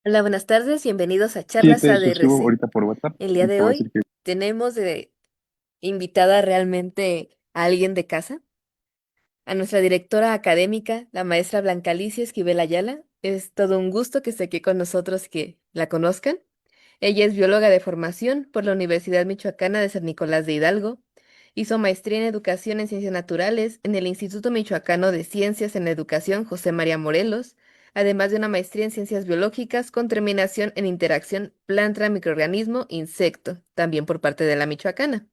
Hola, buenas tardes, bienvenidos a Sí, Charlas te escribo ADRC. ahorita por WhatsApp El día y te de voy a decir hoy que tenemos de invitada realmente a alguien de casa, a nuestra directora académica, la maestra Blanca Alicia Esquivel Ayala. Es todo un gusto que esté aquí con nosotros y que la conozcan. Ella es bióloga de formación por la Universidad Michoacana de San Nicolás de Hidalgo. Hizo maestría en Educación en Ciencias Naturales en el Instituto Michoacano de Ciencias en la Educación José María Morelos, además de una maestría en Ciencias Biológicas con terminación en Interacción Planta-Microorganismo-Insecto, también por parte de la Michoacana.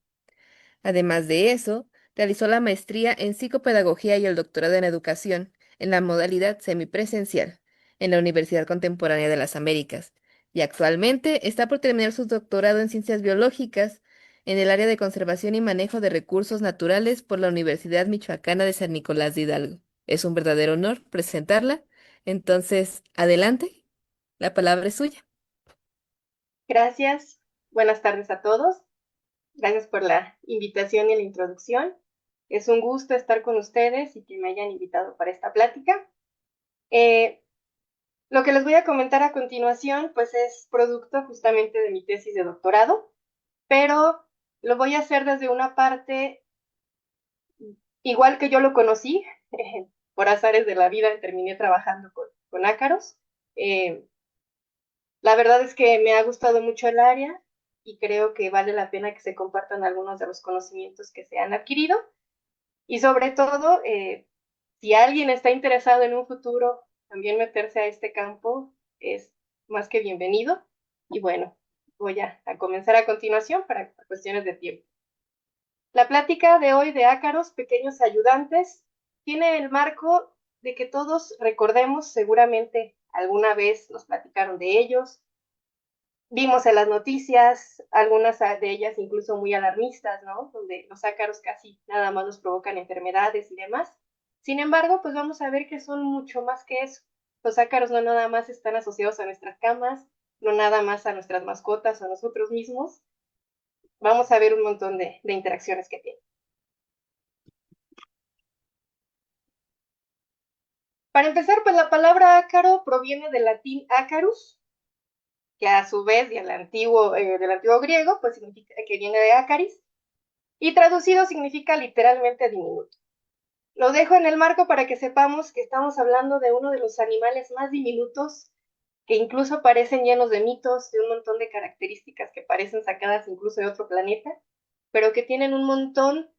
Además de eso, realizó la maestría en psicopedagogía y el doctorado en educación en la modalidad semipresencial en la Universidad Contemporánea de las Américas y actualmente está por terminar su doctorado en ciencias biológicas en el área de conservación y manejo de recursos naturales por la Universidad Michoacana de San Nicolás de Hidalgo. Es un verdadero honor presentarla. Entonces, adelante, la palabra es suya. Gracias. Buenas tardes a todos. Gracias por la invitación y la introducción. Es un gusto estar con ustedes y que me hayan invitado para esta plática. Eh, lo que les voy a comentar a continuación, pues es producto justamente de mi tesis de doctorado, pero lo voy a hacer desde una parte igual que yo lo conocí, por azares de la vida terminé trabajando con ácaros. Eh, La verdad es que me ha gustado mucho el área y creo que vale la pena que se compartan algunos de los conocimientos que se han adquirido y sobre todo, si alguien está interesado en un futuro también meterse a este campo, es más que bienvenido. Y bueno, voy a comenzar a continuación para cuestiones de tiempo. La plática de hoy de ácaros, pequeños ayudantes, tiene el marco de que todos recordemos, seguramente alguna vez nos platicaron de ellos. Vimos en las noticias, algunas de ellas incluso muy alarmistas, ¿no? Donde los ácaros casi nada más nos provocan enfermedades y demás. Sin embargo, pues vamos a ver que son mucho más que eso. Los ácaros no nada más están asociados a nuestras camas, no nada más a nuestras mascotas o a nosotros mismos. Vamos a ver un montón de interacciones que tienen. Para empezar, pues la palabra ácaro proviene del latín ácarus, que a su vez del antiguo griego, pues significa que viene de ácaris, y traducido significa literalmente diminuto. Lo dejo en el marco para que sepamos que estamos hablando de uno de los animales más diminutos, que incluso parecen llenos de mitos, de un montón de características que parecen sacadas incluso de otro planeta, pero que tienen un montón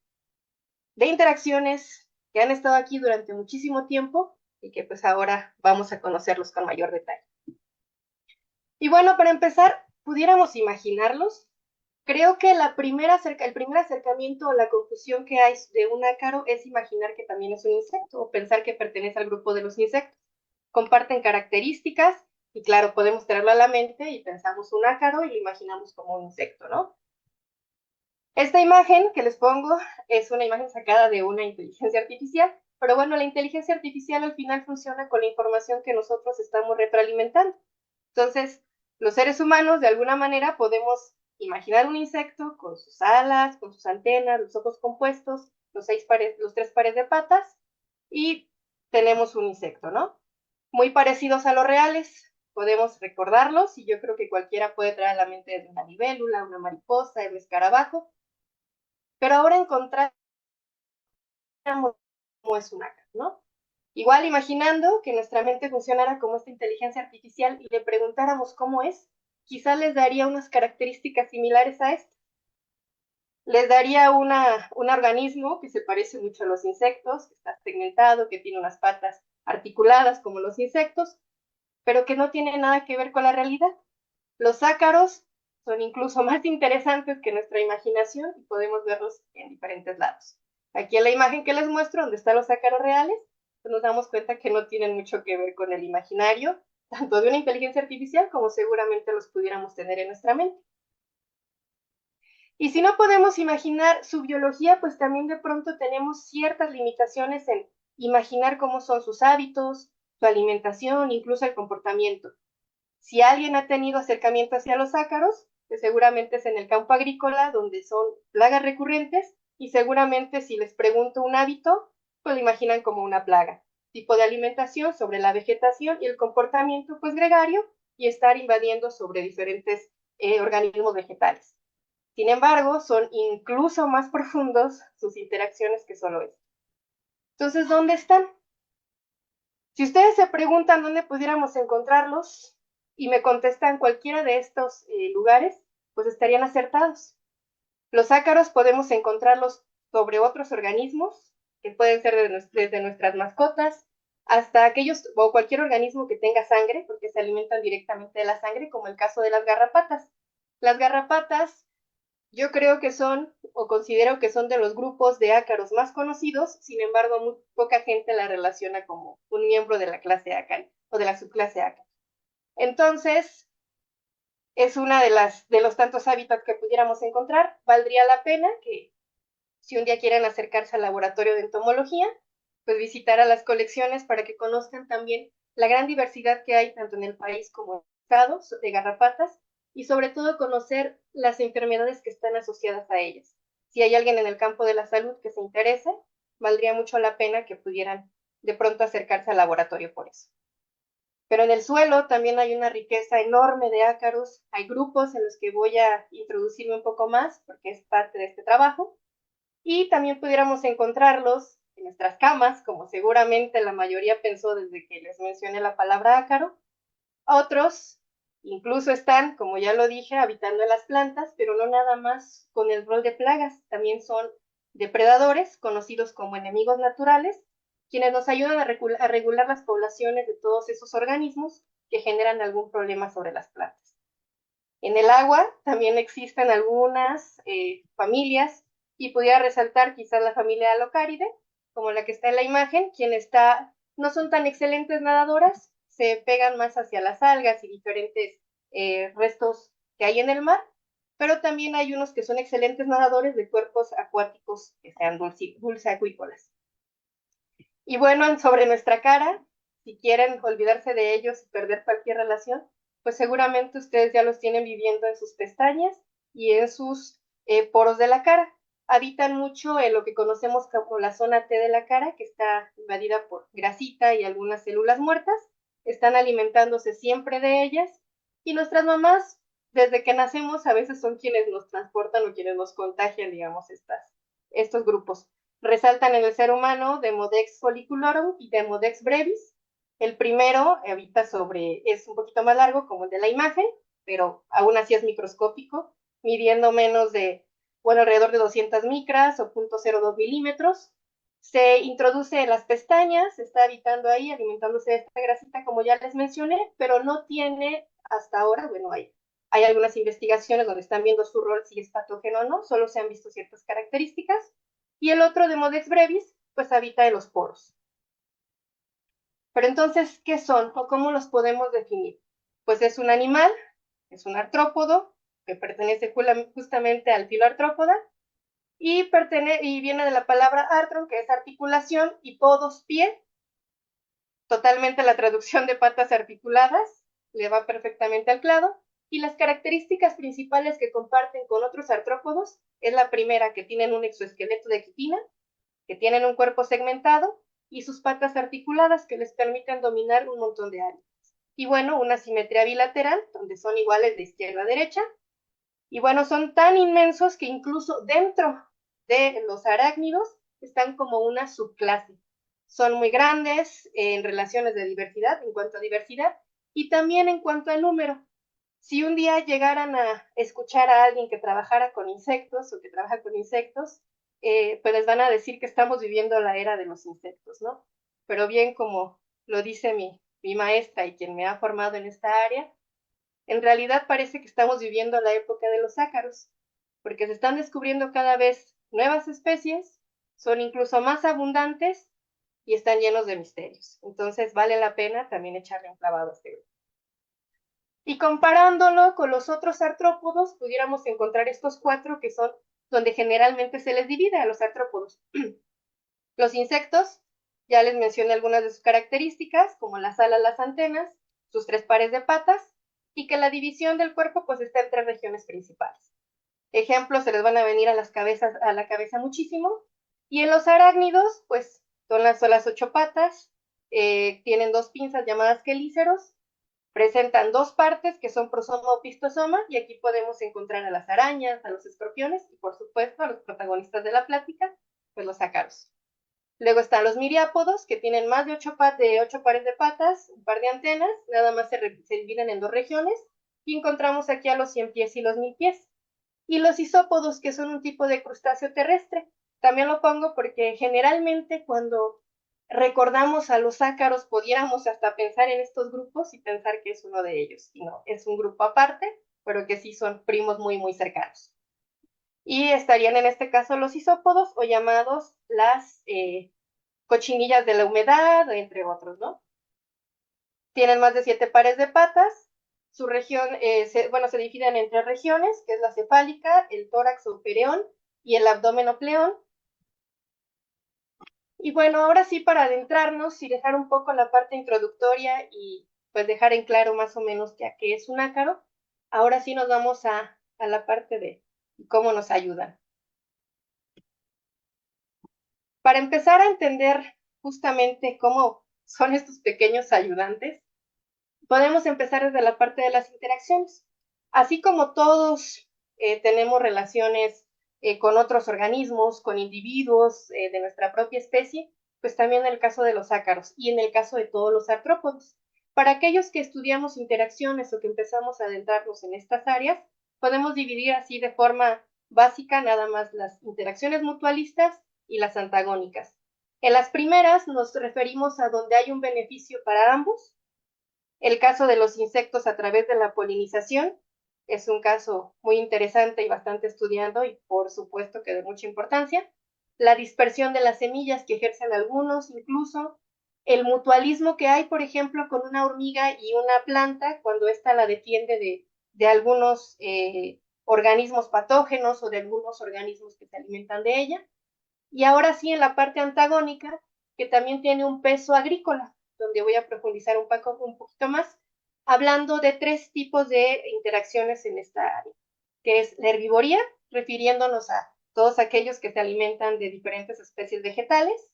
de interacciones que han estado aquí durante muchísimo tiempo y que pues ahora vamos a conocerlos con mayor detalle. Y bueno, para empezar, pudiéramos imaginarlos. Creo que el primer acercamiento o la confusión que hay de un ácaro es imaginar que también es un insecto o pensar que pertenece al grupo de los insectos. Comparten características y claro, podemos traerlo a la mente y pensamos un ácaro y lo imaginamos como un insecto, ¿no? Esta imagen que les pongo es una imagen sacada de una inteligencia artificial, pero bueno, la inteligencia artificial al final funciona con la información que nosotros estamos retroalimentando. Entonces, los seres humanos de alguna manera podemos imaginar un insecto con sus alas, con sus antenas, los ojos compuestos, los tres pares de patas y tenemos un insecto, ¿no? Muy parecidos a los reales, podemos recordarlos y yo creo que cualquiera puede traer a la mente de una libélula, una mariposa, un escarabajo, pero ahora encontramos cómo es un ácaro, ¿no? Igual imaginando que nuestra mente funcionara como esta inteligencia artificial y le preguntáramos cómo es, quizá les daría unas características similares a esto. Les daría un organismo que se parece mucho a los insectos, que está segmentado, que tiene unas patas articuladas como los insectos, pero que no tiene nada que ver con la realidad. Los ácaros son incluso más interesantes que nuestra imaginación y podemos verlos en diferentes lados. Aquí en la imagen que les muestro, donde están los ácaros reales, pues nos damos cuenta que no tienen mucho que ver con el imaginario, tanto de una inteligencia artificial como seguramente los pudiéramos tener en nuestra mente. Y si no podemos imaginar su biología, pues también de pronto tenemos ciertas limitaciones en imaginar cómo son sus hábitos, su alimentación, incluso el comportamiento. Si alguien ha tenido acercamiento hacia los ácaros, que seguramente es en el campo agrícola, donde son plagas recurrentes, y seguramente si les pregunto un hábito, pues lo imaginan como una plaga. Tipo de alimentación sobre la vegetación y el comportamiento, pues gregario, y estar invadiendo sobre diferentes organismos vegetales. Sin embargo, son incluso más profundos sus interacciones que solo esto. Entonces, ¿dónde están? Si ustedes se preguntan dónde pudiéramos encontrarlos y me contestan cualquiera de estos lugares, pues estarían acertados. Los ácaros podemos encontrarlos sobre otros organismos, que pueden ser desde nuestras mascotas, hasta aquellos o cualquier organismo que tenga sangre, porque se alimentan directamente de la sangre, como el caso de las garrapatas. Las garrapatas yo creo que son, o considero que son de los grupos de ácaros más conocidos, sin embargo, muy poca gente la relaciona como un miembro de la clase ácaro o de la subclase ácaro. Entonces, es una de los tantos hábitats que pudiéramos encontrar. Valdría la pena que si un día quieren acercarse al laboratorio de entomología, pues visitar a las colecciones para que conozcan también la gran diversidad que hay tanto en el país como en el estado de garrapatas y sobre todo conocer las enfermedades que están asociadas a ellas. Si hay alguien en el campo de la salud que se interese, valdría mucho la pena que pudieran de pronto acercarse al laboratorio por eso. Pero en el suelo también hay una riqueza enorme de ácaros, hay grupos en los que voy a introducirme un poco más porque es parte de este trabajo, y también pudiéramos encontrarlos en nuestras camas, como seguramente la mayoría pensó desde que les mencioné la palabra ácaro. Otros incluso están, como ya lo dije, habitando en las plantas, pero no nada más con el rol de plagas, también son depredadores, conocidos como enemigos naturales, quienes nos ayudan a regular las poblaciones de todos esos organismos que generan algún problema sobre las plantas. En el agua también existen algunas familias y pudiera resaltar quizás la familia Alocáride, como la que está en la imagen, quien está, no son tan excelentes nadadoras, se pegan más hacia las algas y diferentes restos que hay en el mar, pero también hay unos que son excelentes nadadores de cuerpos acuáticos que sean dulceacuícolas. Y bueno, sobre nuestra cara, si quieren olvidarse de ellos y perder cualquier relación, pues seguramente ustedes ya los tienen viviendo en sus pestañas y en sus poros de la cara. Habitan mucho en lo que conocemos como la zona T de la cara, que está invadida por grasita y algunas células muertas. Están alimentándose siempre de ellas. Y nuestras mamás, desde que nacemos, a veces son quienes nos transportan o quienes nos contagian, digamos, estos grupos. Resaltan en el ser humano Demodex folliculorum y Demodex brevis. El primero habita es un poquito más largo, como el de la imagen, pero aún así es microscópico, midiendo menos de, bueno, alrededor de 200 micras o 0.02 milímetros. Se introduce en las pestañas, está habitando ahí, alimentándose de esta grasita, como ya les mencioné, pero no tiene hasta ahora, bueno, hay algunas investigaciones donde están viendo su rol, si es patógeno o no, solo se han visto ciertas características, y el otro de Modex brevis, pues habita en los poros. Pero entonces, ¿qué son o cómo los podemos definir? Pues es un animal, es un artrópodo que pertenece justamente al filo artrópoda y viene de la palabra artron, que es articulación, y podos, pie, totalmente la traducción de patas articuladas, le va perfectamente al clavo, y las características principales que comparten con otros artrópodos es la primera, que tienen un exoesqueleto de quitina, que tienen un cuerpo segmentado y sus patas articuladas que les permiten dominar un montón de áreas. Y bueno, una simetría bilateral, donde son iguales de izquierda a derecha. Y bueno, son tan inmensos que incluso dentro de los arácnidos están como una subclase. Son muy grandes en relaciones de diversidad, en cuanto a diversidad, y también en cuanto a número. Si un día llegaran a escuchar a alguien que trabajara con insectos o que trabaja con insectos, pues les van a decir que estamos viviendo la era de los insectos, ¿no? Pero bien como lo dice mi maestra y quien me ha formado en esta área, en realidad parece que estamos viviendo la época de los ácaros, porque se están descubriendo cada vez nuevas especies, son incluso más abundantes y están llenos de misterios. Entonces vale la pena también echarle un clavado a este grupo. Y comparándolo con los otros artrópodos, pudiéramos encontrar estos cuatro que son donde generalmente se les divide a los artrópodos. Los insectos, ya les mencioné algunas de sus características, como las alas, las antenas, sus tres pares de patas, y que la división del cuerpo pues está en tres regiones principales. Ejemplos se les van a venir a la cabeza muchísimo. Y en los arácnidos, pues son las 8 patas, tienen dos pinzas llamadas quelíceros, Presentan dos partes que son prosoma o pistosoma y aquí podemos encontrar a las arañas, a los escorpiones y por supuesto a los protagonistas de la plática, pues los ácaros. Luego están los miriápodos, que tienen más de ocho pares de patas, un par de antenas, nada más se dividen en dos regiones, y encontramos aquí a los 100 pies y los 1000 pies. Y los isópodos, que son un tipo de crustáceo terrestre. También lo pongo porque generalmente cuando recordamos a los ácaros, pudiéramos hasta pensar en estos grupos y pensar que es uno de ellos. Y no, es un grupo aparte, pero que sí son primos muy, muy cercanos. Y estarían en este caso los isópodos o llamados las cochinillas de la humedad, entre otros, ¿no? Tienen más de 7 pares de patas. Su región, se dividen en tres regiones, que es la cefálica, el tórax o pereón y el abdomen o pleón. Y bueno, ahora sí, para adentrarnos y dejar un poco la parte introductoria y pues dejar en claro más o menos qué es un ácaro, ahora sí nos vamos a la parte de cómo nos ayudan. Para empezar a entender justamente cómo son estos pequeños ayudantes, podemos empezar desde la parte de las interacciones. Así como todos tenemos relaciones con otros organismos, con individuos de nuestra propia especie, pues también en el caso de los ácaros y en el caso de todos los artrópodos. Para aquellos que estudiamos interacciones o que empezamos a adentrarnos en estas áreas, podemos dividir así de forma básica nada más las interacciones mutualistas y las antagónicas. En las primeras nos referimos a donde hay un beneficio para ambos. El caso de los insectos a través de la polinización es un caso muy interesante y bastante estudiado y por supuesto que de mucha importancia. La dispersión de las semillas que ejercen algunos, incluso el mutualismo que hay, por ejemplo, con una hormiga y una planta cuando ésta la defiende de algunos organismos patógenos o de algunos organismos que se alimentan de ella. Y ahora sí, en la parte antagónica, que también tiene un peso agrícola, donde voy a profundizar un poquito más, hablando de tres tipos de interacciones en esta área, que es la herbivoría, refiriéndonos a todos aquellos que se alimentan de diferentes especies vegetales,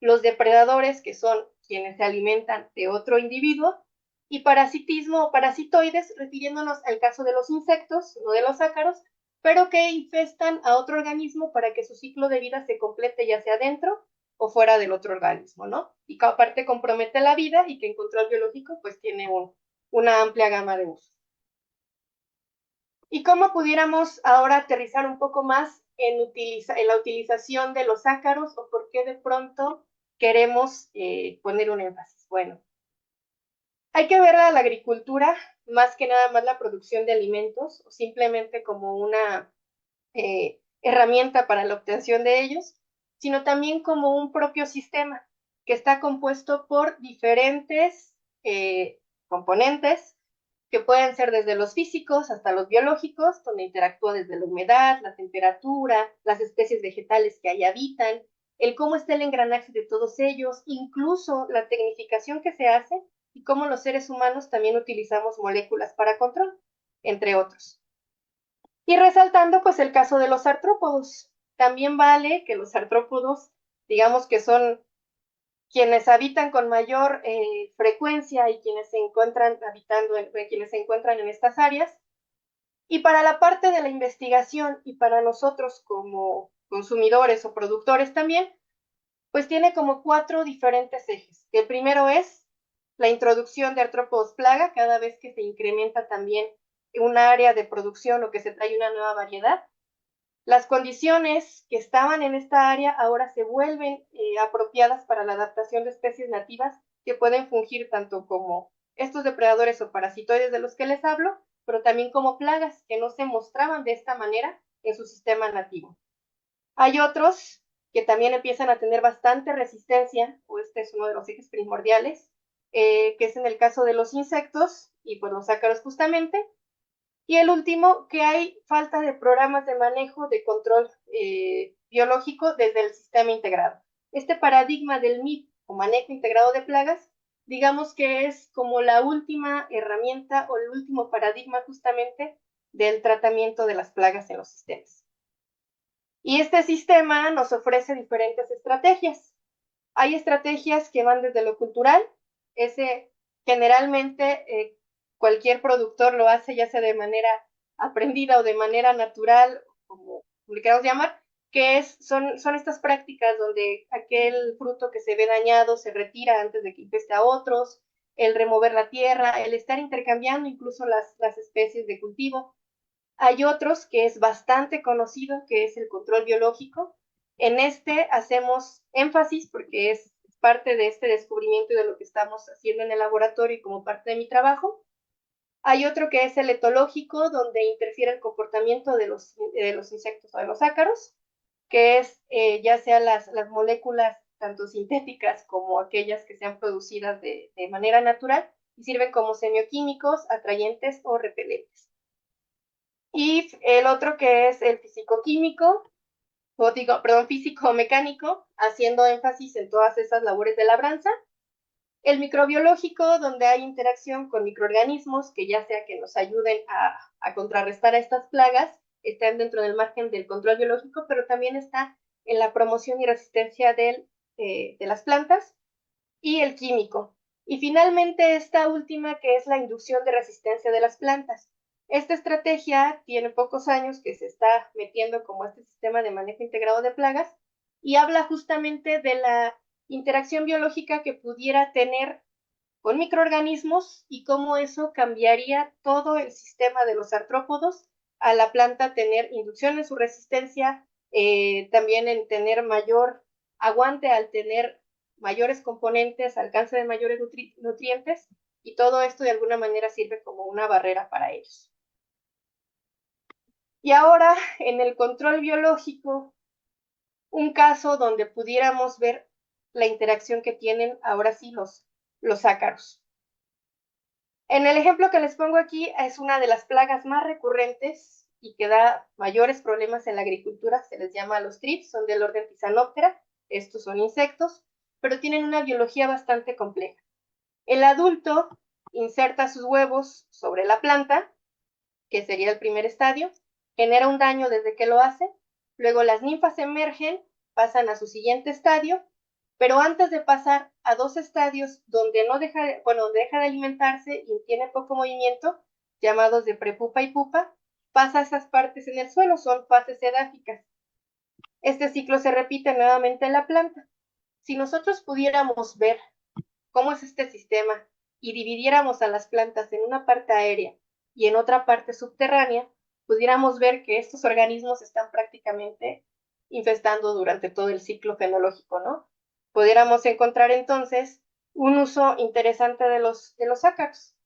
los depredadores, que son quienes se alimentan de otro individuo, y parasitismo o parasitoides, refiriéndonos al caso de los insectos, no de los ácaros, pero que infestan a otro organismo para que su ciclo de vida se complete ya sea dentro o fuera del otro organismo, ¿no? Y que aparte compromete la vida y que en control biológico pues tiene una amplia gama de usos. ¿Y cómo pudiéramos ahora aterrizar un poco más en la utilización de los ácaros o por qué de pronto queremos poner un énfasis? Bueno, hay que ver a la agricultura más que nada más la producción de alimentos o simplemente como una herramienta para la obtención de ellos, sino también como un propio sistema que está compuesto por diferentes componentes que pueden ser desde los físicos hasta los biológicos, donde interactúa desde la humedad, la temperatura, las especies vegetales que ahí habitan, el cómo está el engranaje de todos ellos, incluso la tecnificación que se hace y cómo los seres humanos también utilizamos moléculas para control, entre otros. Y resaltando pues el caso de los artrópodos. También vale que los artrópodos, digamos que son quienes habitan con mayor frecuencia y quienes se encuentran quienes se encuentran en estas áreas. Y para la parte de la investigación y para nosotros como consumidores o productores también, pues tiene como cuatro diferentes ejes. El primero es la introducción de artrópodos plaga, cada vez que se incrementa también un área de producción o que se trae una nueva variedad. Las condiciones que estaban en esta área ahora se vuelven apropiadas para la adaptación de especies nativas que pueden fungir tanto como estos depredadores o parasitoides de los que les hablo, pero también como plagas que no se mostraban de esta manera en su sistema nativo. Hay otros que también empiezan a tener bastante resistencia, o este es uno de los ejes primordiales, que es en el caso de los insectos y pues los ácaros justamente, y el último, que hay falta de programas de manejo de control biológico desde el sistema integrado. Este paradigma del MIP o manejo integrado de plagas, digamos que es como la última herramienta o el último paradigma justamente del tratamiento de las plagas en los sistemas. Y este sistema nos ofrece diferentes estrategias. Hay estrategias que van desde lo cultural, ese generalmente cualquier productor lo hace, ya sea de manera aprendida o de manera natural, como le queramos llamar, son estas prácticas donde aquel fruto que se ve dañado se retira antes de que infeste a otros, el remover la tierra, el estar intercambiando incluso las especies de cultivo. Hay otros que es bastante conocido, que es el control biológico. En este hacemos énfasis porque es parte de este descubrimiento y de lo que estamos haciendo en el laboratorio y como parte de mi trabajo. Hay otro que es el etológico, donde interfiere el comportamiento de los insectos o de los ácaros, que es ya sea las moléculas tanto sintéticas como aquellas que sean producidas de manera natural y sirven como semioquímicos, atrayentes o repelentes. Y el otro que es el físico-químico, o digo, perdón, físico-mecánico, haciendo énfasis en todas esas labores de labranza. El microbiológico, donde hay interacción con microorganismos que ya sea que nos ayuden a contrarrestar a estas plagas, están dentro del margen del control biológico, pero también está en la promoción y resistencia de las plantas. Y el químico. Y finalmente esta última que es la inducción de resistencia de las plantas. Esta estrategia tiene pocos años que se está metiendo como este sistema de manejo integrado de plagas y habla justamente de la interacción biológica que pudiera tener con microorganismos y cómo eso cambiaría todo el sistema de los artrópodos a la planta tener inducción en su resistencia, también en tener mayor aguante al tener mayores componentes, alcance de mayores nutrientes, y todo esto de alguna manera sirve como una barrera para ellos. Y ahora, en el control biológico, un caso donde pudiéramos ver la interacción que tienen ahora sí los ácaros. En el ejemplo que les pongo aquí es una de las plagas más recurrentes y que da mayores problemas en la agricultura, se les llama los thrips, son del orden Tisanoptera, estos son insectos, pero tienen una biología bastante compleja. El adulto inserta sus huevos sobre la planta, que sería el primer estadio, genera un daño desde que lo hace, luego las ninfas emergen, pasan a su siguiente estadio, pero antes de pasar a dos estadios donde no deja, bueno, deja de alimentarse y tiene poco movimiento, llamados de prepupa y pupa, pasa esas partes en el suelo, son fases edáficas. Este ciclo se repite nuevamente en la planta. Si nosotros pudiéramos ver cómo es este sistema y dividiéramos a las plantas en una parte aérea y en otra parte subterránea, pudiéramos ver que estos organismos están prácticamente infestando durante todo el ciclo fenológico, ¿no? Pudiéramos encontrar entonces un uso interesante de los ácaros.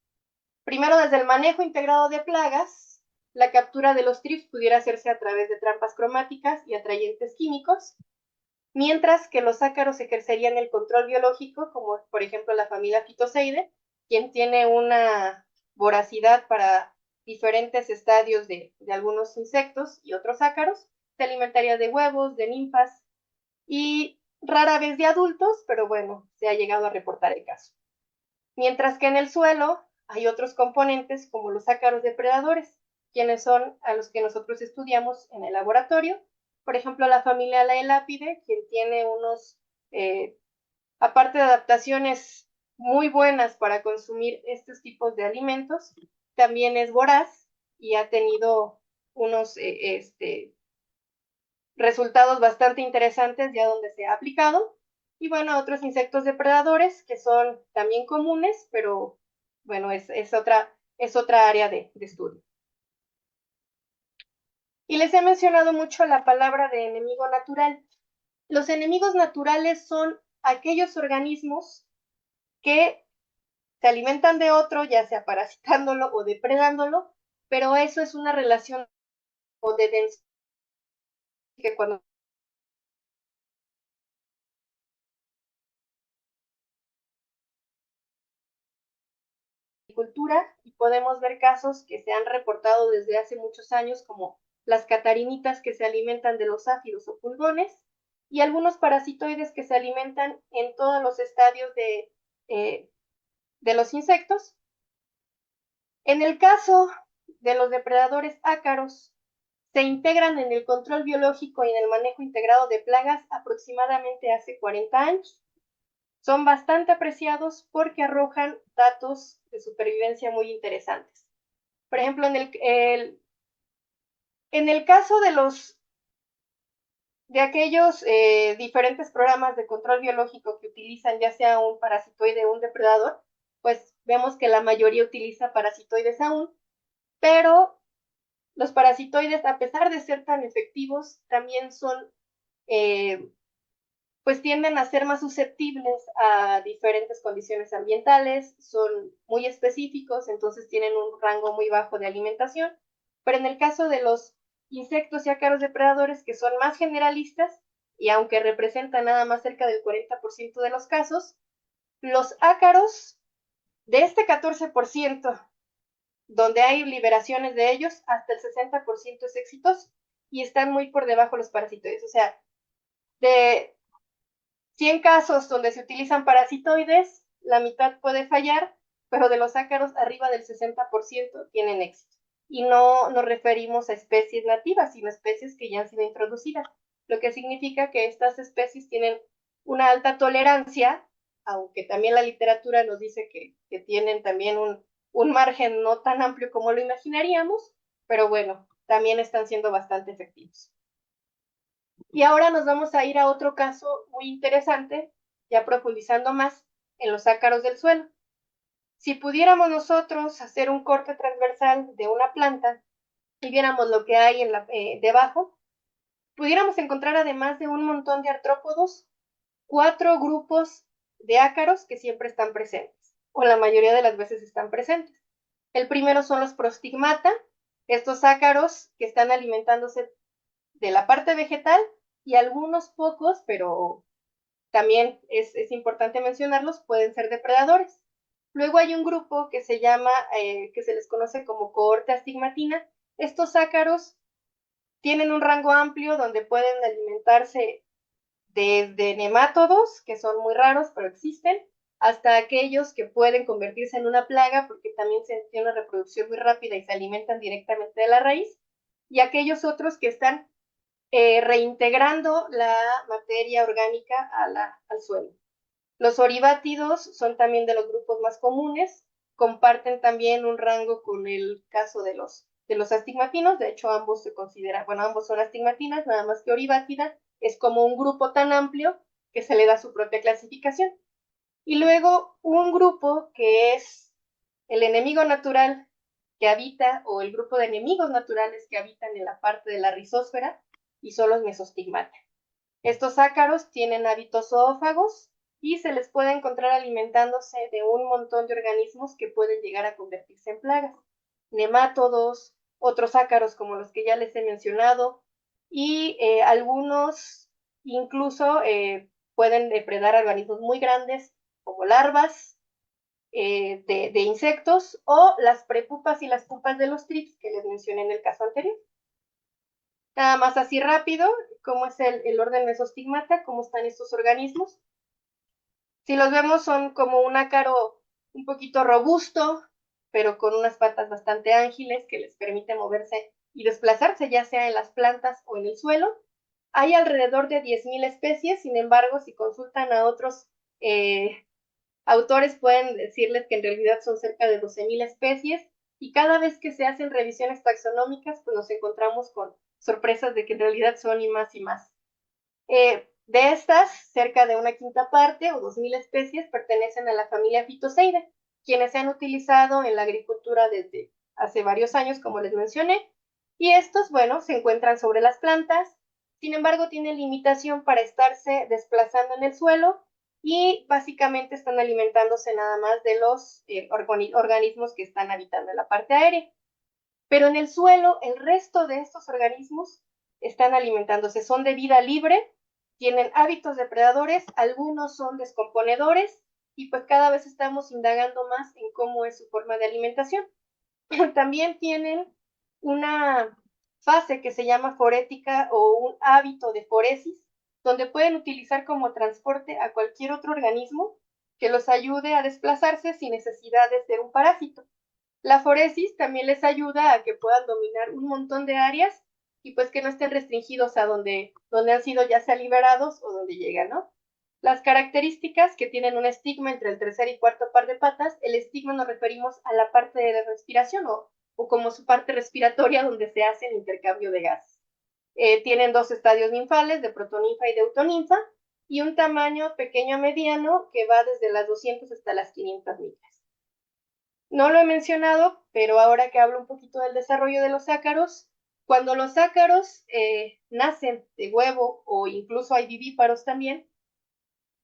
Primero, desde el manejo integrado de plagas, la captura de los trips pudiera hacerse a través de trampas cromáticas y atrayentes químicos, mientras que los ácaros ejercerían el control biológico, como por ejemplo la familia Phytoceide, quien tiene una voracidad para diferentes estadios de algunos insectos y otros ácaros, se alimentaría de huevos, de ninfas y rara vez de adultos, pero bueno, se ha llegado a reportar el caso. Mientras que en el suelo hay otros componentes como los ácaros depredadores, quienes son a los que nosotros estudiamos en el laboratorio. Por ejemplo, la familia Laelapide, quien tiene eh, aparte de adaptaciones muy buenas para consumir estos tipos de alimentos, también es voraz y ha tenido unos resultados bastante interesantes ya donde se ha aplicado. Y bueno, otros insectos depredadores que son también comunes, pero bueno, es otra área de estudio. Y les he mencionado mucho la palabra de enemigo natural. Los enemigos naturales son aquellos organismos que se alimentan de otro, ya sea parasitándolo o depredándolo, pero eso es una relación o de densidad que cuando agricultura y podemos ver casos que se han reportado desde hace muchos años como las catarinitas que se alimentan de los áfidos o pulgones y algunos parasitoides que se alimentan en todos los estadios de los insectos. En el caso de los depredadores ácaros, se integran en el control biológico y en el manejo integrado de plagas aproximadamente hace 40 años. son bastante apreciados porque arrojan datos de supervivencia muy interesantes. Por ejemplo, en el caso de aquellos diferentes programas de control biológico que utilizan ya sea un parasitoide o un depredador, pues vemos que la mayoría utiliza parasitoides aún, pero los parasitoides, a pesar de ser tan efectivos, también son, eh, pues tienden a ser más susceptibles a diferentes condiciones ambientales, son muy específicos, entonces tienen un rango muy bajo de alimentación, pero en el caso de los insectos y ácaros depredadores que son más generalistas, y aunque representan nada más cerca del 40% de los casos, los ácaros de este 14%, donde hay liberaciones de ellos, hasta el 60% es exitoso y están muy por debajo los parasitoides. O sea, de 100 casos donde se utilizan parasitoides, la mitad puede fallar, pero de los ácaros arriba del 60% tienen éxito. Y no nos referimos a especies nativas, sino a especies que ya han sido introducidas, lo que significa que estas especies tienen una alta tolerancia, aunque también la literatura nos dice que tienen también un margen no tan amplio como lo imaginaríamos, pero bueno, también están siendo bastante efectivos. Y ahora nos vamos a ir a otro caso muy interesante, ya profundizando más en los ácaros del suelo. Si pudiéramos nosotros hacer un corte transversal de una planta y viéramos lo que hay debajo, pudiéramos encontrar además de un montón de artrópodos, 4 grupos de ácaros que siempre están presentes, o la mayoría de las veces están presentes. El primero son los prostigmata, estos ácaros que están alimentándose de la parte vegetal y algunos pocos, pero también es importante mencionarlos, pueden ser depredadores. Luego hay un grupo que se llama, que se les conoce como cohorte astigmatina. Estos ácaros tienen un rango amplio donde pueden alimentarse desde nemátodos, que son muy raros, pero existen, hasta aquellos que pueden convertirse en una plaga porque también tienen una reproducción muy rápida y se alimentan directamente de la raíz, y aquellos otros que están reintegrando la materia orgánica al suelo. Los oribátidos son también de los grupos más comunes, comparten también un rango con el caso de los astigmatinos, de hecho ambos se consideran, bueno, ambos son astigmatinas, nada más que oribátida es como un grupo tan amplio que se le da su propia clasificación. Y luego un grupo que es el enemigo natural que habita, o el grupo de enemigos naturales que habitan en la parte de la rizósfera, y son los mesostigmata. Estos ácaros tienen hábitos zoófagos y se les puede encontrar alimentándose de un montón de organismos que pueden llegar a convertirse en plagas. Nemátodos, otros ácaros como los que ya les he mencionado, y algunos incluso pueden depredar organismos muy grandes como larvas de insectos o las prepupas y las pupas de los trips que les mencioné en el caso anterior. Nada más así rápido, cómo es el orden mesostigmata, cómo están estos organismos. Si los vemos son como un ácaro un poquito robusto, pero con unas patas bastante ágiles que les permite moverse y desplazarse ya sea en las plantas o en el suelo. Hay alrededor de 10.000 especies, sin embargo, si consultan a otros autores pueden decirles que en realidad son cerca de 12.000 especies y cada vez que se hacen revisiones taxonómicas, pues nos encontramos con sorpresas de que en realidad son y más y más. De estas, cerca de una quinta parte o 2.000 especies pertenecen a la familia Phytoceida, quienes se han utilizado en la agricultura desde hace varios años, como les mencioné, y estos, bueno, se encuentran sobre las plantas, sin embargo, tienen limitación para estarse desplazando en el suelo y básicamente están alimentándose nada más de los organismos que están habitando en la parte aérea. Pero en el suelo, el resto de estos organismos están alimentándose, son de vida libre, tienen hábitos depredadores, algunos son descomponedores y pues cada vez estamos indagando más en cómo es su forma de alimentación. También tienen una fase que se llama forética o un hábito de foresis, donde pueden utilizar como transporte a cualquier otro organismo que los ayude a desplazarse sin necesidad de ser un parásito. La foresis también les ayuda a que puedan dominar un montón de áreas y pues que no estén restringidos a donde han sido ya sea liberados o donde llegan, ¿no? Las características que tienen un estigma entre el tercer y cuarto par de patas, el estigma nos referimos a la parte de la respiración o como su parte respiratoria donde se hace el intercambio de gases. Tienen dos estadios ninfales, de protoninfa y de autoninfa, y un tamaño pequeño a mediano que va desde las 200 hasta las 500 millas. No lo he mencionado, pero ahora que hablo un poquito del desarrollo de los ácaros, cuando los ácaros nacen de huevo o incluso hay vivíparos también,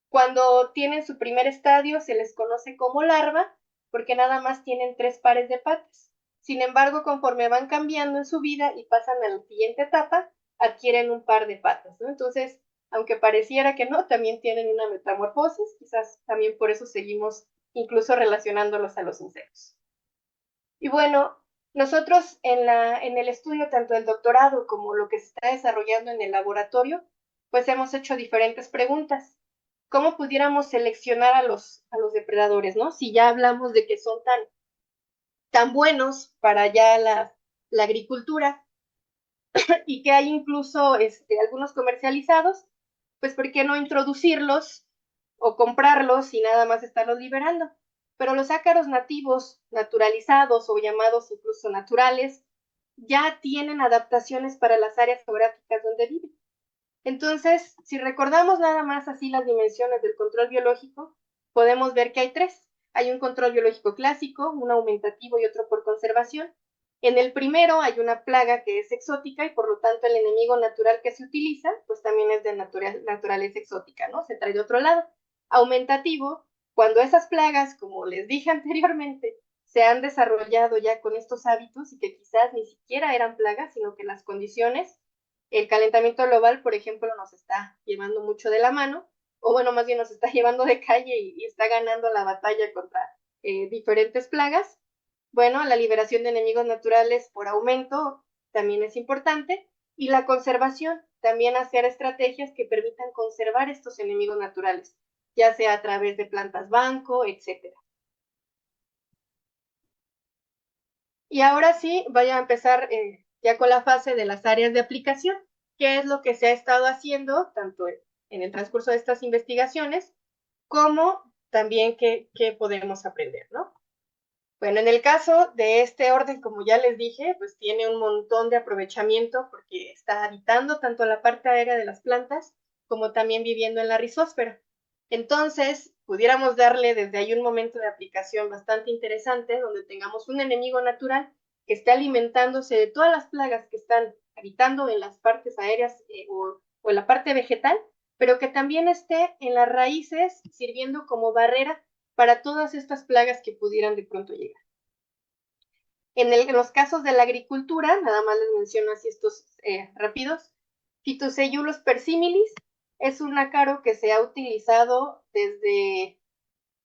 cuando tienen su primer estadio se les conoce como larva porque nada más tienen 3 pares de patas. Sin embargo, conforme van cambiando en su vida y pasan a la siguiente etapa, adquieren un par de patas, ¿no? Entonces, aunque pareciera que no, también tienen una metamorfosis, quizás también por eso seguimos incluso relacionándolos a los insectos. Y bueno, nosotros en el estudio, tanto del doctorado como lo que se está desarrollando en el laboratorio, pues hemos hecho diferentes preguntas. ¿Cómo pudiéramos seleccionar a los depredadores, no? Si ya hablamos de que son tan buenos para ya la agricultura y que hay incluso algunos comercializados, pues ¿por qué no introducirlos o comprarlos y nada más estarlos liberando? Pero los ácaros nativos, naturalizados o llamados incluso naturales, ya tienen adaptaciones para las áreas geográficas donde viven. Entonces, si recordamos nada más así las dimensiones del control biológico, podemos ver que hay tres. Hay un control biológico clásico, un aumentativo y otro por conservación. En el primero hay una plaga que es exótica y por lo tanto el enemigo natural que se utiliza, pues también es de naturaleza exótica, ¿no? Se trae de otro lado. Aumentativo, cuando esas plagas, como les dije anteriormente, se han desarrollado ya con estos hábitos y que quizás ni siquiera eran plagas, sino que las condiciones el calentamiento global, por ejemplo, nos está llevando mucho de la mano, o bueno, más bien nos está llevando de calle y está ganando la batalla contra diferentes plagas. Bueno, la liberación de enemigos naturales por aumento también es importante y la conservación, también hacer estrategias que permitan conservar estos enemigos naturales, ya sea a través de plantas banco, etcétera. Y ahora sí, voy a empezar ya con la fase de las áreas de aplicación, qué es lo que se ha estado haciendo tanto en el transcurso de estas investigaciones como también qué podemos aprender, ¿no? Bueno, en el caso de este orden, como ya les dije, pues tiene un montón de aprovechamiento porque está habitando tanto la parte aérea de las plantas como también viviendo en la rizósfera. Entonces, pudiéramos darle desde ahí un momento de aplicación bastante interesante donde tengamos un enemigo natural que esté alimentándose de todas las plagas que están habitando en las partes aéreas o en la parte vegetal, pero que también esté en las raíces sirviendo como barrera para todas estas plagas que pudieran de pronto llegar. En los casos de la agricultura, nada más les menciono así estos rápidos, Phytoseiulus persimilis es un ácaro que se ha utilizado desde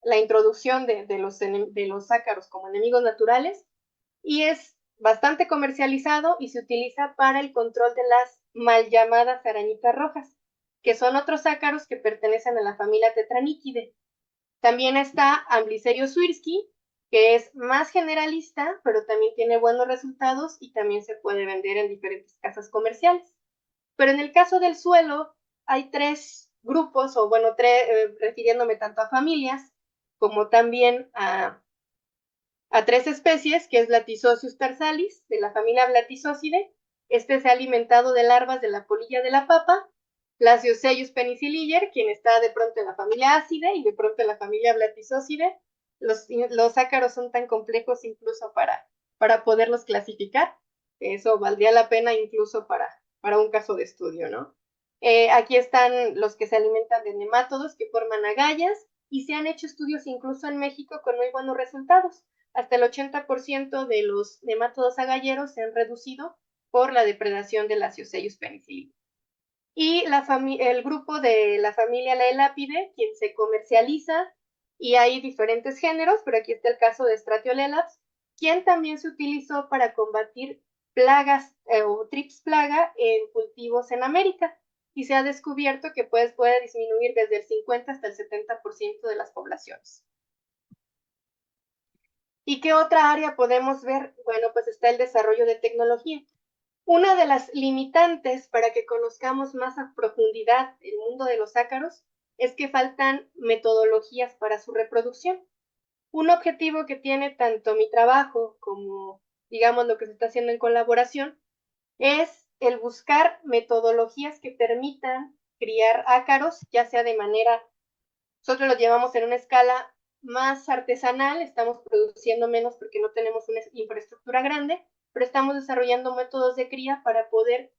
la introducción de los ácaros como enemigos naturales y es bastante comercializado y se utiliza para el control de las mal llamadas arañitas rojas, que son otros ácaros que pertenecen a la familia Tetranychidae. También está Amblicerio suirsky, que es más generalista, pero también tiene buenos resultados y también se puede vender en diferentes casas comerciales. Pero en el caso del suelo, hay 3 grupos, o bueno, refiriéndome tanto a familias como también a 3 especies, que es Blatysocius tarsalis, de la familia Blatysocidae. Este se ha alimentado de larvas de la polilla de la papa. Lasioseius penicilliger, quien está de pronto en la familia Acidae y de pronto en la familia Blatysocidae. Los ácaros son tan complejos incluso para poderlos clasificar. Eso valdría la pena incluso para un caso de estudio, ¿no? Aquí están los que se alimentan de nemátodos que forman agallas y se han hecho estudios incluso en México con muy buenos resultados. Hasta el 80% de los nemátodos agalleros se han reducido por la depredación de Lasioseius penicillium. Y el grupo de la familia Laelapide, quien se comercializa, y hay diferentes géneros, pero aquí está el caso de Stratiolelaps, quien también se utilizó para combatir plagas o trips plaga en cultivos en América. Y se ha descubierto que puede disminuir desde el 50 hasta el 70% de las poblaciones. ¿Y qué otra área podemos ver? Bueno, pues está el desarrollo de tecnología. Una de las limitantes para que conozcamos más a profundidad el mundo de los ácaros es que faltan metodologías para su reproducción. Un objetivo que tiene tanto mi trabajo como, digamos, lo que se está haciendo en colaboración es el buscar metodologías que permitan criar ácaros, ya sea de manera, nosotros lo llevamos en una escala más artesanal, estamos produciendo menos porque no tenemos una infraestructura grande, pero estamos desarrollando métodos de cría para poder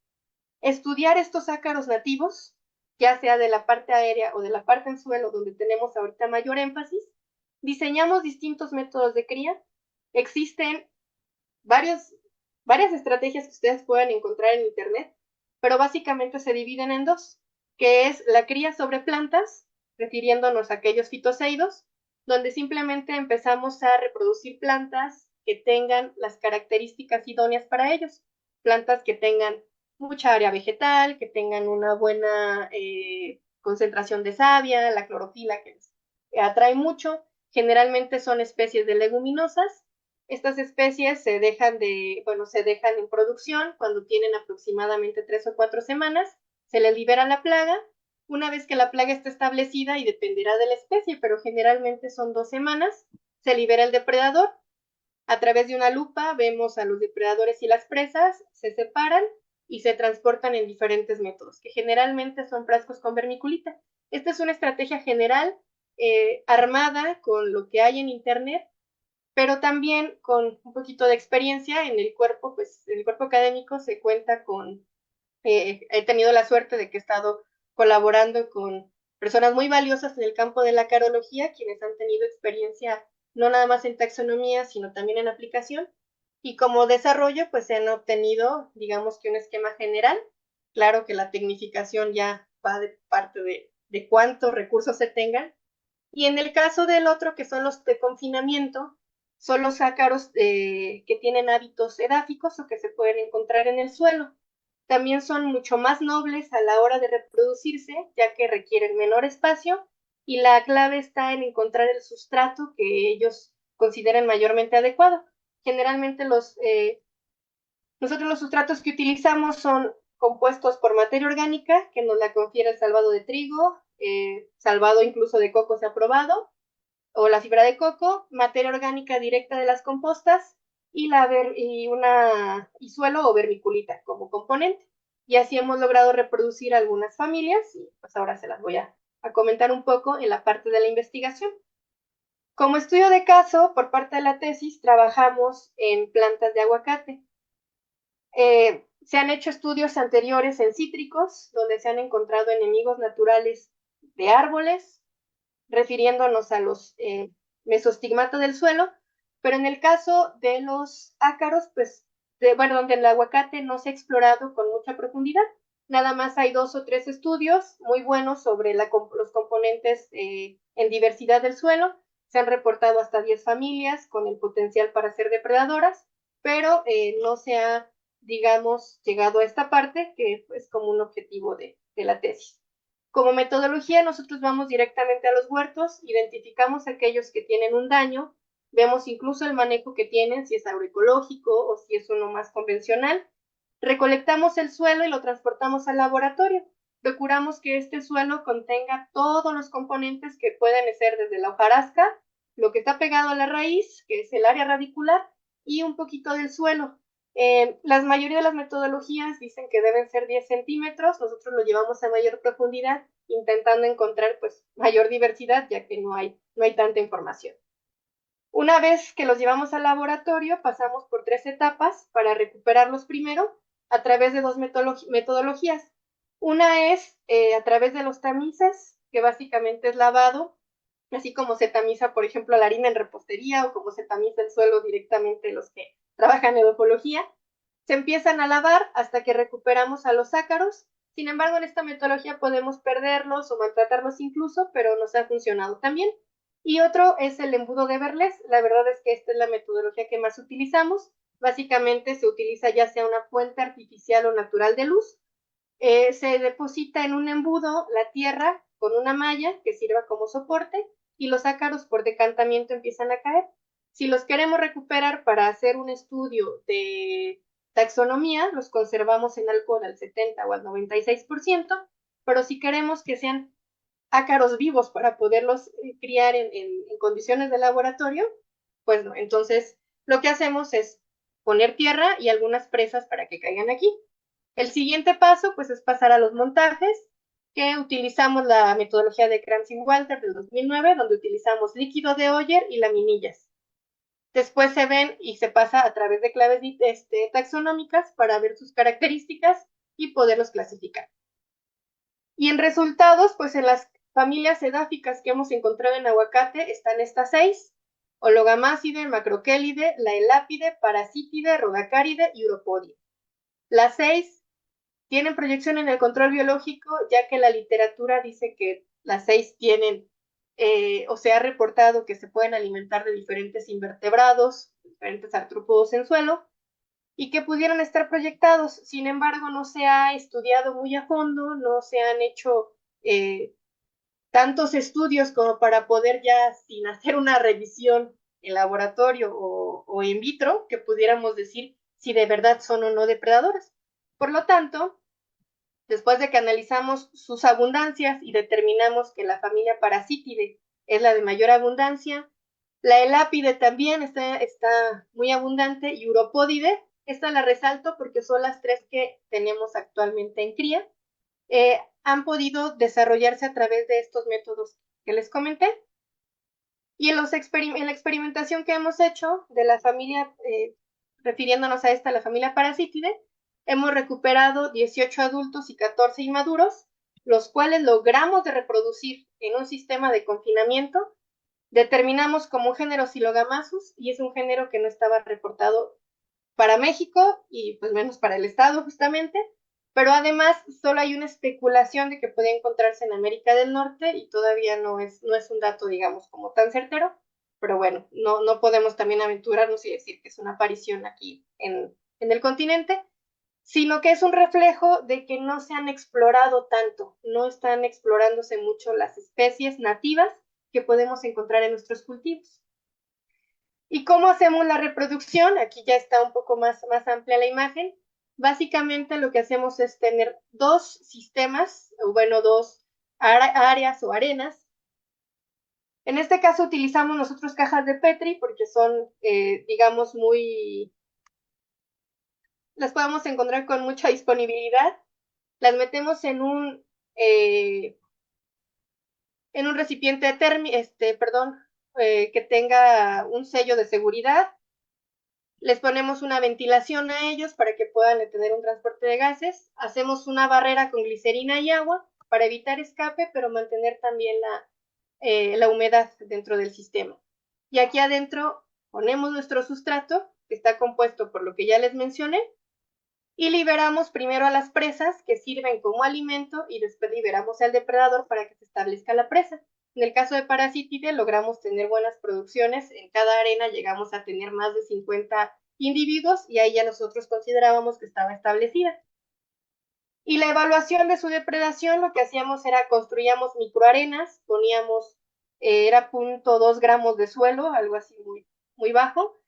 estudiar estos ácaros nativos, ya sea de la parte aérea o de la parte en suelo, donde tenemos ahorita mayor énfasis. Diseñamos distintos métodos de cría. Existen varios, varias estrategias que ustedes pueden encontrar en Internet, pero básicamente se dividen en dos, que es la cría sobre plantas, refiriéndonos a aquellos fitoseidos, donde simplemente empezamos a reproducir plantas que tengan las características idóneas para ellos, plantas que tengan mucha área vegetal, que tengan una buena concentración de savia, la clorofila que les atrae mucho. Generalmente son especies de leguminosas. Estas especies se dejan en producción cuando tienen aproximadamente 3 o 4 semanas, se les libera la plaga. Una vez que la plaga está establecida, y dependerá de la especie, pero generalmente son 2 semanas, se libera el depredador. A través de una lupa vemos a los depredadores y las presas, se separan y se transportan en diferentes métodos, que generalmente son frascos con vermiculita. Esta es una estrategia general armada con lo que hay en Internet, pero también con un poquito de experiencia en el cuerpo, pues en el cuerpo académico se cuenta con, he tenido la suerte de que he estado colaborando con personas muy valiosas en el campo de la carología, quienes han tenido experiencia no nada más en taxonomía, sino también en aplicación. Y como desarrollo, pues se han obtenido, digamos que un esquema general. Claro que la tecnificación ya va de parte de cuántos recursos se tengan, y en el caso del otro, que son los de confinamiento, son los ácaros que tienen hábitos edáficos o que se pueden encontrar en el suelo. También son mucho más nobles a la hora de reproducirse, ya que requieren menor espacio, y la clave está en encontrar el sustrato que ellos consideren mayormente adecuado. Generalmente nosotros los sustratos que utilizamos son compuestos por materia orgánica, que nos la confiere el salvado de trigo, salvado incluso de coco se ha probado, o la fibra de coco, materia orgánica directa de las compostas y suelo o vermiculita como componente. Y así hemos logrado reproducir algunas familias y pues ahora se las voy a comentar un poco en la parte de la investigación. Como estudio de caso, por parte de la tesis, trabajamos en plantas de aguacate. Se han hecho estudios anteriores en cítricos, donde se han encontrado enemigos naturales de árboles, refiriéndonos a los mesostigmata del suelo, pero en el caso de los ácaros, pues, bueno, donde el aguacate no se ha explorado con mucha profundidad, nada más hay 2 o 3 estudios muy buenos sobre los componentes en diversidad del suelo. Se han reportado hasta 10 familias con el potencial para ser depredadoras, pero no se ha, digamos, llegado a esta parte que es como un objetivo de la tesis. Como metodología, nosotros vamos directamente a los huertos, identificamos aquellos que tienen un daño, vemos incluso el manejo que tienen, si es agroecológico o si es uno más convencional, recolectamos el suelo y lo transportamos al laboratorio. Procuramos que este suelo contenga todos los componentes que pueden ser desde la hojarasca, lo que está pegado a la raíz, que es el área radicular, y un poquito del suelo. La mayoría de las metodologías dicen que deben ser 10 centímetros, nosotros lo llevamos a mayor profundidad, intentando encontrar pues mayor diversidad, ya que no hay tanta información. Una vez que los llevamos al laboratorio, pasamos por 3 etapas para recuperarlos primero a través de 2 metodologías. Una es a través de los tamices, que básicamente es lavado, así como se tamiza, por ejemplo, la harina en repostería o como se tamiza el suelo directamente los que trabajan en ecología. Se empiezan a lavar hasta que recuperamos a los ácaros. Sin embargo, en esta metodología podemos perderlos o maltratarlos incluso, pero nos ha funcionado también. Y otro es el embudo de Berlés. La verdad es que esta es la metodología que más utilizamos. Básicamente se utiliza ya sea una fuente artificial o natural de luz. Se deposita en un embudo la tierra con una malla que sirva como soporte y los ácaros por decantamiento empiezan a caer. Si los queremos recuperar para hacer un estudio de taxonomía, los conservamos en alcohol al 70 o al 96%, pero si queremos que sean ácaros vivos para poderlos criar en condiciones de laboratorio, pues no. Entonces, lo que hacemos es poner tierra y algunas presas para que caigan aquí. El siguiente paso, pues, es pasar a los montajes, que utilizamos la metodología de Cransing-Walter del 2009, donde utilizamos líquido de Oyer y laminillas. Después se ven y se pasa a través de claves taxonómicas para ver sus características y poderlos clasificar. Y en resultados, pues en las familias edáficas que hemos encontrado en aguacate están estas 6: Ologamáside, Macrochelide, Laelapide, Parasítide, Rodacáride y Uropodie. Las 6 tienen proyección en el control biológico, ya que la literatura dice que las 6 tienen, o se ha reportado que se pueden alimentar de diferentes invertebrados, diferentes artrópodos en suelo, y que pudieran estar proyectados. Sin embargo, no se ha estudiado muy a fondo, no se han hecho eh, tantos estudios como para poder ya, sin hacer una revisión en laboratorio o in vitro, que pudiéramos decir si de verdad son o no depredadores. Por lo tanto, después de que analizamos sus abundancias y determinamos que la familia Parasítide es la de mayor abundancia, la Elápide también está muy abundante y Uropódide, esta la resalto porque son las 3 que tenemos actualmente en cría, han podido desarrollarse a través de estos métodos que les comenté. Y en la experimentación que hemos hecho de la familia, refiriéndonos a esta, la familia Parasítide, hemos recuperado 18 adultos y 14 inmaduros, los cuales logramos de reproducir en un sistema de confinamiento. Determinamos como género Silogamasus y es un género que no estaba reportado para México y pues menos para el estado justamente, pero además solo hay una especulación de que puede encontrarse en América del Norte y todavía no es un dato, digamos, como tan certero, pero bueno, no podemos también aventurarnos y decir que es una aparición aquí en el continente, sino que es un reflejo de que no se han explorado tanto, no están explorándose mucho las especies nativas que podemos encontrar en nuestros cultivos. ¿Y cómo hacemos la reproducción? Aquí ya está un poco más amplia la imagen. Básicamente lo que hacemos es tener dos sistemas, o bueno, dos áreas o arenas. En este caso utilizamos nosotros cajas de Petri porque son, digamos, las podemos encontrar con mucha disponibilidad. Las metemos en un recipiente que tenga un sello de seguridad. Les ponemos una ventilación a ellos para que puedan tener un transporte de gases. Hacemos una barrera con glicerina y agua para evitar escape, pero mantener también la humedad dentro del sistema. Y aquí adentro ponemos nuestro sustrato, que está compuesto por lo que ya les mencioné, y liberamos primero a las presas que sirven como alimento y después liberamos al depredador para que se establezca la presa. En el caso de Parasítide logramos tener buenas producciones, en cada arena llegamos a tener más de 50 individuos y ahí ya nosotros considerábamos que estaba establecida. Y la evaluación de su depredación, lo que hacíamos era construíamos microarenas, poníamos, era 0.2 gramos de suelo, algo así muy bajo,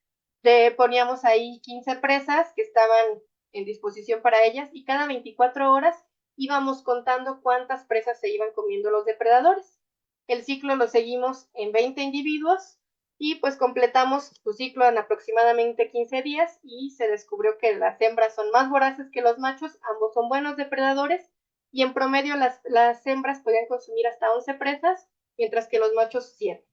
poníamos ahí 15 presas que estaban en disposición para ellas y cada 24 horas íbamos contando cuántas presas se iban comiendo los depredadores. El ciclo lo seguimos en 20 individuos y pues completamos su ciclo en aproximadamente 15 días y se descubrió que las hembras son más voraces que los machos, ambos son buenos depredadores y en promedio las hembras podían consumir hasta 11 presas, mientras que los machos 7.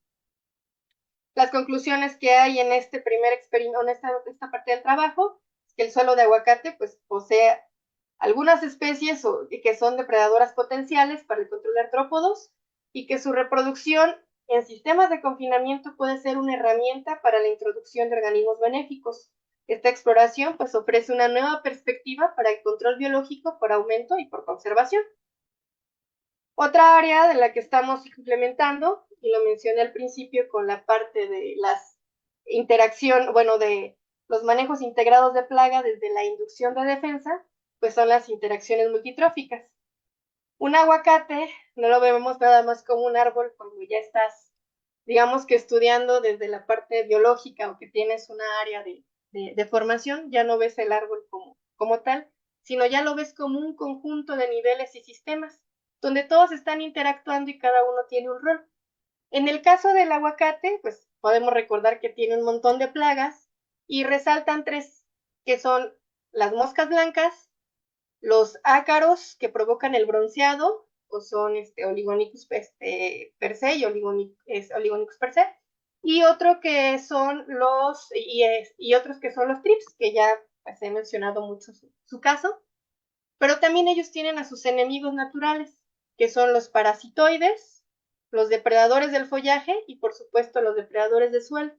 Las conclusiones que hay en este primer experimento, en esta parte del trabajo, es que el suelo de aguacate pues posee algunas especies que son depredadoras potenciales para el control de artrópodos y que su reproducción en sistemas de confinamiento puede ser una herramienta para la introducción de organismos benéficos. Esta exploración pues ofrece una nueva perspectiva para el control biológico por aumento y por conservación. Otra área de la que estamos implementando, y lo mencioné al principio con la parte de las interacción, bueno, de los manejos integrados de plaga desde la inducción de defensa, pues son las interacciones multitróficas. Un aguacate no lo vemos nada más como un árbol cuando ya estás, digamos que estudiando desde la parte biológica o que tienes una área de formación, ya no ves el árbol como tal, sino ya lo ves como un conjunto de niveles y sistemas. donde todos están interactuando y cada uno tiene un rol. En el caso del aguacate, pues podemos recordar que tiene un montón de plagas y resaltan tres, que son las moscas blancas, los ácaros que provocan el bronceado, o son Oligonicus per se y Oligonicus per se, y otro que son y otros que son los trips, que ya pues, he mencionado mucho su caso, pero también ellos tienen a sus enemigos naturales, que son los parasitoides, los depredadores del follaje y por supuesto los depredadores de suelo.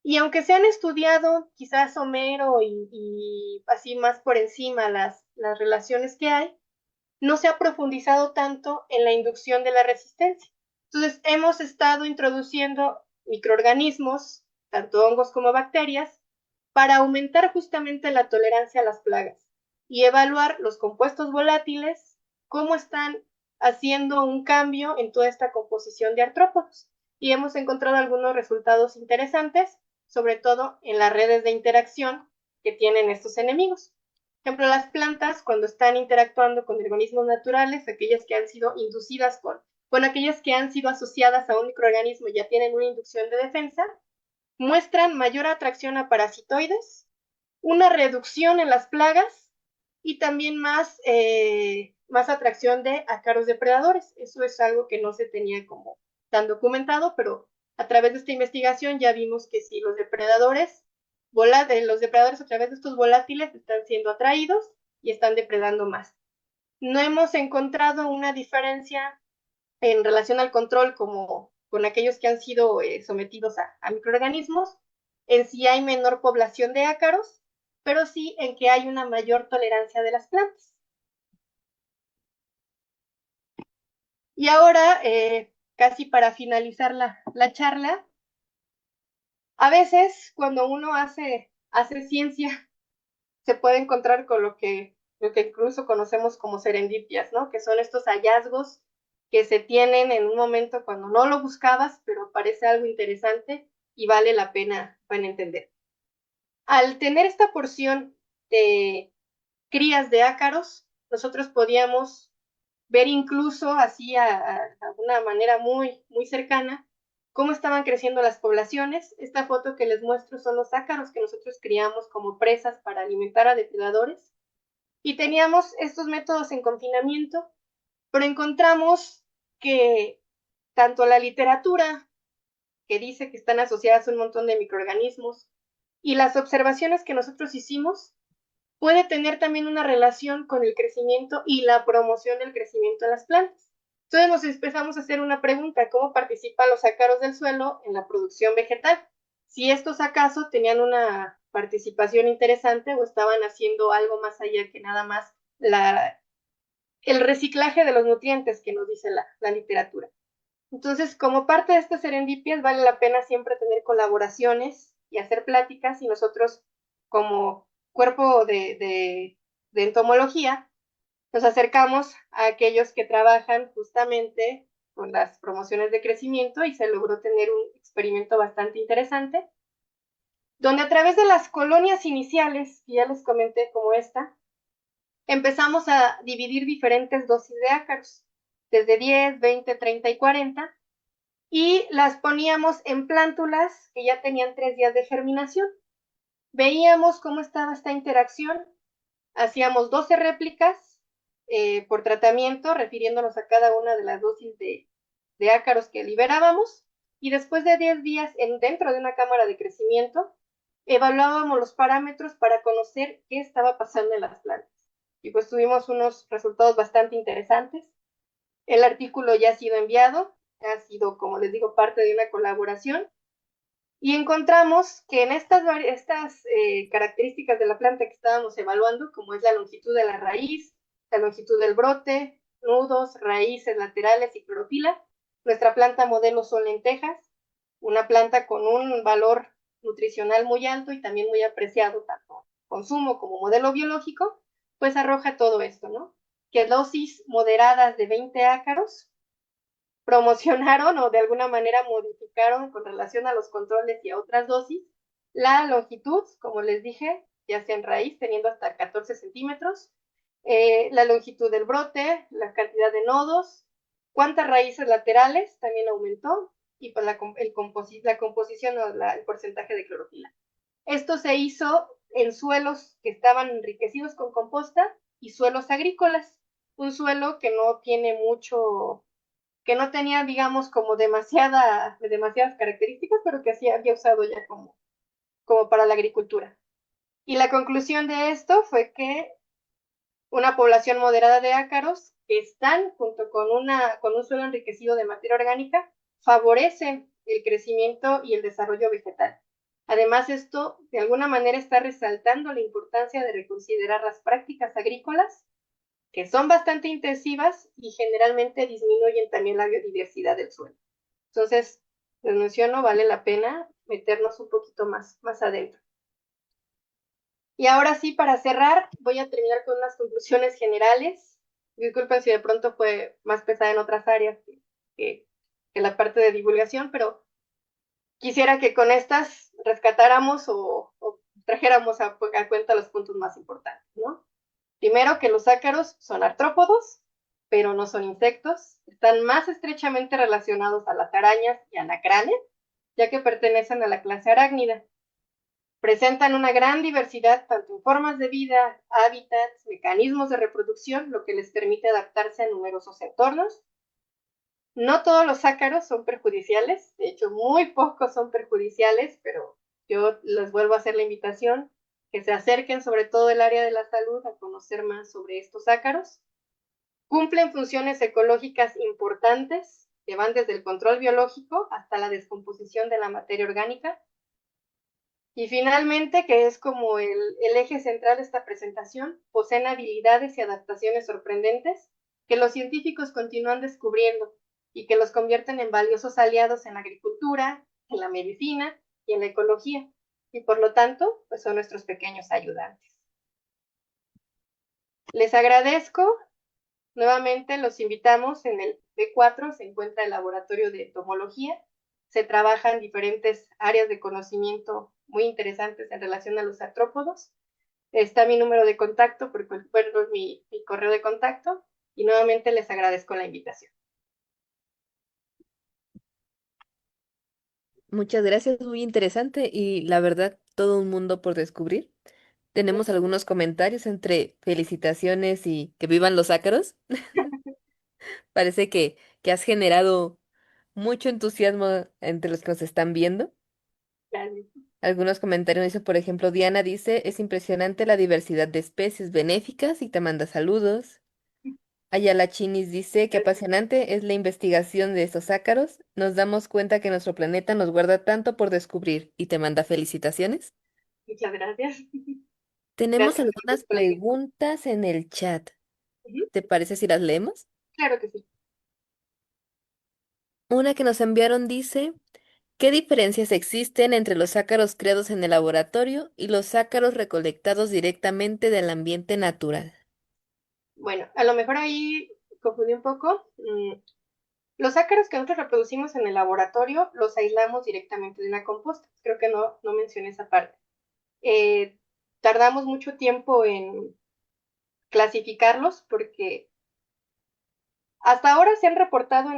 Y aunque se han estudiado quizás Homero y así más por encima las relaciones que hay, no se ha profundizado tanto en la inducción de la resistencia. Entonces, hemos estado introduciendo microorganismos, tanto hongos como bacterias, para aumentar justamente la tolerancia a las plagas y evaluar los compuestos volátiles, cómo están haciendo un cambio en toda esta composición de artrópodos. Y hemos encontrado algunos resultados interesantes, sobre todo en las redes de interacción que tienen estos enemigos. Por ejemplo, las plantas, cuando están interactuando con organismos naturales, aquellas que han sido inducidas con aquellas que han sido asociadas a un microorganismo y ya tienen una inducción de defensa, muestran mayor atracción a parasitoides, una reducción en las plagas y también más atracción de ácaros depredadores. Eso es algo que no se tenía como tan documentado, pero a través de esta investigación ya vimos que si los depredadores a través de estos volátiles están siendo atraídos y están depredando más. No hemos encontrado una diferencia en relación al control como con aquellos que han sido sometidos a microorganismos, en si hay menor población de ácaros, pero sí en que hay una mayor tolerancia de las plantas. Y ahora, casi para finalizar la charla, a veces cuando uno hace ciencia, se puede encontrar con lo que incluso conocemos como serendipias, ¿no? Que son estos hallazgos que se tienen en un momento cuando no lo buscabas, pero parece algo interesante y vale la pena entender. Al tener esta porción de crías de ácaros, nosotros podíamos ver incluso así a una manera muy, muy cercana cómo estaban creciendo las poblaciones. Esta foto que les muestro son los ácaros que nosotros criamos como presas para alimentar a depredadores. Y teníamos estos métodos en confinamiento, pero encontramos que tanto la literatura, que dice que están asociadas a un montón de microorganismos, y las observaciones que nosotros hicimos, puede tener también una relación con el crecimiento y la promoción del crecimiento de las plantas. Entonces nos empezamos a hacer una pregunta: ¿cómo participan los ácaros del suelo en la producción vegetal? Si estos acaso tenían una participación interesante o estaban haciendo algo más allá que nada más el reciclaje de los nutrientes que nos dice la literatura. Entonces, como parte de estas serendipias, vale la pena siempre tener colaboraciones y hacer pláticas, y nosotros, como cuerpo de entomología, nos acercamos a aquellos que trabajan justamente con las promociones de crecimiento y se logró tener un experimento bastante interesante, donde a través de las colonias iniciales, que ya les comenté como esta, empezamos a dividir diferentes dosis de ácaros, desde 10, 20, 30 y 40, y las poníamos en plántulas que ya tenían 3 días de germinación. Veíamos cómo estaba esta interacción, hacíamos 12 réplicas por tratamiento, refiriéndonos a cada una de las dosis de ácaros que liberábamos, y después de 10 días dentro de una cámara de crecimiento, evaluábamos los parámetros para conocer qué estaba pasando en las plantas. Y pues tuvimos unos resultados bastante interesantes. El artículo ya ha sido enviado, ha sido, como les digo, parte de una colaboración, y encontramos que en estas características de la planta que estábamos evaluando, como es la longitud de la raíz, la longitud del brote, nudos, raíces laterales y clorofila, nuestra planta modelo son lentejas, una planta con un valor nutricional muy alto y también muy apreciado, tanto consumo como modelo biológico, pues arroja todo esto, ¿no? Que dosis moderadas de 20 ácaros promocionaron o de alguna manera modificaron con relación a los controles y a otras dosis la longitud, como les dije, ya sea en raíz, teniendo hasta 14 centímetros, La longitud del brote, la cantidad de nodos, cuántas raíces laterales también aumentó y pues la composición o el porcentaje de clorofila. Esto se hizo en suelos que estaban enriquecidos con composta y suelos agrícolas, un suelo que no tiene mucho, que no tenía, digamos, como demasiadas características, pero que sí había usado ya como para la agricultura. Y la conclusión de esto fue que una población moderada de ácaros que están junto con un suelo enriquecido de materia orgánica favorecen el crecimiento y el desarrollo vegetal. Además, esto de alguna manera está resaltando la importancia de reconsiderar las prácticas agrícolas, que son bastante intensivas y generalmente disminuyen también la biodiversidad del suelo. Entonces, les menciono, vale la pena meternos un poquito más adentro. Y ahora sí, para cerrar, voy a terminar con unas conclusiones generales. Disculpen si de pronto fue más pesada en otras áreas que, que la parte de divulgación, pero quisiera que con estas rescatáramos o trajéramos a cuenta los puntos más importantes, ¿no? Primero, que los ácaros son artrópodos, pero no son insectos. Están más estrechamente relacionados a las arañas y alacranes, ya que pertenecen a la clase arácnida. Presentan una gran diversidad tanto en formas de vida, hábitats, mecanismos de reproducción, lo que les permite adaptarse a numerosos entornos. No todos los ácaros son perjudiciales, de hecho muy pocos son perjudiciales, pero yo les vuelvo a hacer la invitación que se acerquen sobre todo el área de la salud a conocer más sobre estos ácaros. Cumplen funciones ecológicas importantes que van desde el control biológico hasta la descomposición de la materia orgánica. Y finalmente, que es como el eje central de esta presentación, poseen habilidades y adaptaciones sorprendentes que los científicos continúan descubriendo y que los convierten en valiosos aliados en la agricultura, en la medicina y en la ecología. Y por lo tanto, pues son nuestros pequeños ayudantes. Les agradezco. Nuevamente los invitamos en el B4, se encuentra el laboratorio de entomología. Se trabajan diferentes áreas de conocimiento muy interesantes en relación a los artrópodos. Está mi número de contacto, porque recuerdo mi correo de contacto, y nuevamente les agradezco la invitación. Muchas gracias, muy interesante y la verdad, todo un mundo por descubrir. Tenemos algunos comentarios entre felicitaciones y que vivan los ácaros. Parece que has generado mucho entusiasmo entre los que nos están viendo. Gracias. Algunos comentarios dice, por ejemplo, Diana dice, es impresionante la diversidad de especies benéficas y te manda saludos. Ayala Chinis dice, qué apasionante es la investigación de estos ácaros. Nos damos cuenta que nuestro planeta nos guarda tanto por descubrir y te manda felicitaciones. Muchas gracias. Tenemos Gracias algunas por la invitación. preguntas en el chat. Uh-huh. ¿Te parece si las leemos? Claro que sí. Una que nos enviaron dice, ¿qué diferencias existen entre los ácaros creados en el laboratorio y los ácaros recolectados directamente del ambiente natural? Bueno, a lo mejor ahí confundí un poco. Los ácaros que nosotros reproducimos en el laboratorio los aislamos directamente de una composta. Creo que no mencioné esa parte. Eh, Tardamos mucho tiempo en clasificarlos porque hasta ahora se han reportado,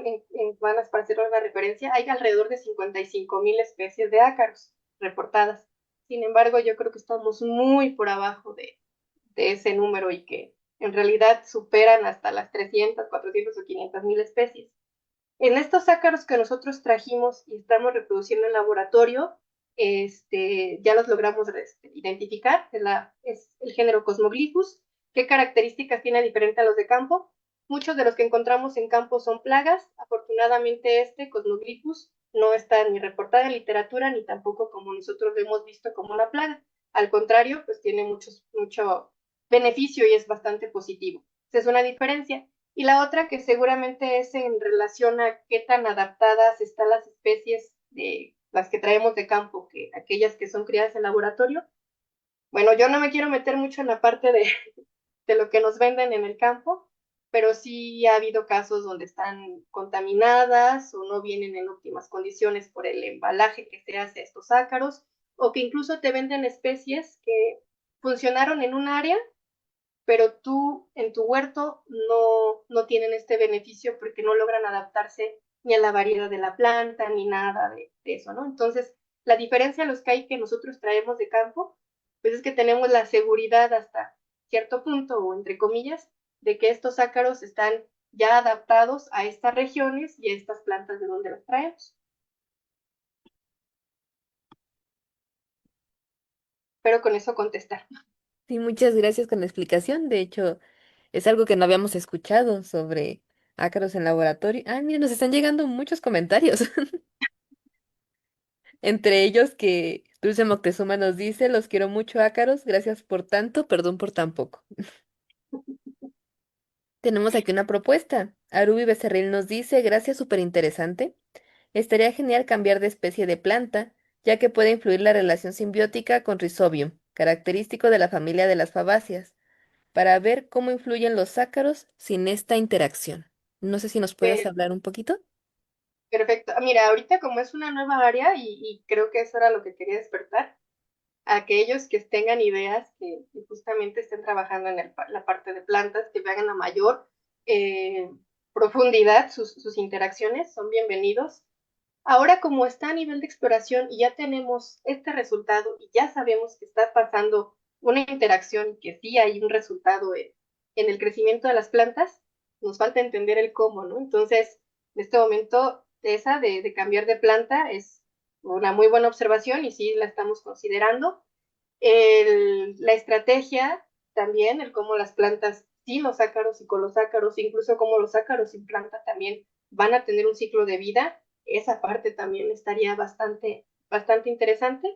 para hacer una referencia, hay alrededor de 55,000 especies de ácaros reportadas. Sin embargo, yo creo que estamos muy por abajo de ese número y que en realidad superan hasta las 300, 400 o 500,000 especies. En estos ácaros que nosotros trajimos y estamos reproduciendo en laboratorio, ya los logramos identificar, es el género Cosmoglyphus. ¿Qué características tiene diferente a los de campo? Muchos de los que encontramos en campo son plagas. Afortunadamente este, Cosmoglyphus, no está ni reportado en literatura ni tampoco como nosotros lo hemos visto como una plaga. Al contrario, pues tiene mucho beneficio y es bastante positivo. Esa es una diferencia. Y la otra que seguramente es en relación a qué tan adaptadas están las especies de las que traemos de campo, que aquellas que son criadas en laboratorio. Bueno, yo no me quiero meter mucho en la parte de lo que nos venden en el campo, pero sí ha habido casos donde están contaminadas o no vienen en óptimas condiciones por el embalaje que se hace a estos ácaros, o que incluso te venden especies que funcionaron en un área pero tú en tu huerto no tienen este beneficio porque no logran adaptarse ni a la variedad de la planta, ni nada de eso, ¿no? Entonces, la diferencia de los que hay que nosotros traemos de campo, pues es que tenemos la seguridad hasta cierto punto, o entre comillas, de que estos ácaros están ya adaptados a estas regiones y a estas plantas de donde las traemos. Pero con eso contestar. Sí, muchas gracias con la explicación. De hecho, es algo que no habíamos escuchado sobre ácaros en laboratorio. Ah, mira, nos están llegando muchos comentarios. Entre ellos que Dulce Moctezuma nos dice, los quiero mucho, ácaros, gracias por tanto, perdón por tan poco. Tenemos aquí una propuesta. Arubi Becerril nos dice, gracias, súper interesante. Estaría genial cambiar de especie de planta, ya que puede influir la relación simbiótica con Rhizobium, característico de la familia de las fabáceas, para ver cómo influyen los ácaros sin esta interacción. No sé si nos puedas Eh, hablar un poquito. Perfecto. Mira, ahorita como es una nueva área y creo que eso era lo que quería despertar, aquellos que tengan ideas, que justamente estén trabajando en la parte de plantas, que vean a mayor eh, profundidad sus interacciones, son bienvenidos. Ahora, como está a nivel de exploración y ya tenemos este resultado y ya sabemos que está pasando una interacción y que sí hay un resultado en el crecimiento de las plantas, nos falta entender el cómo, ¿no? Entonces, en este momento, esa de cambiar de planta es una muy buena observación y sí la estamos considerando. La estrategia también, el cómo las plantas sin los ácaros y con los ácaros, incluso cómo los ácaros sin planta también van a tener un ciclo de vida, esa parte también estaría bastante interesante.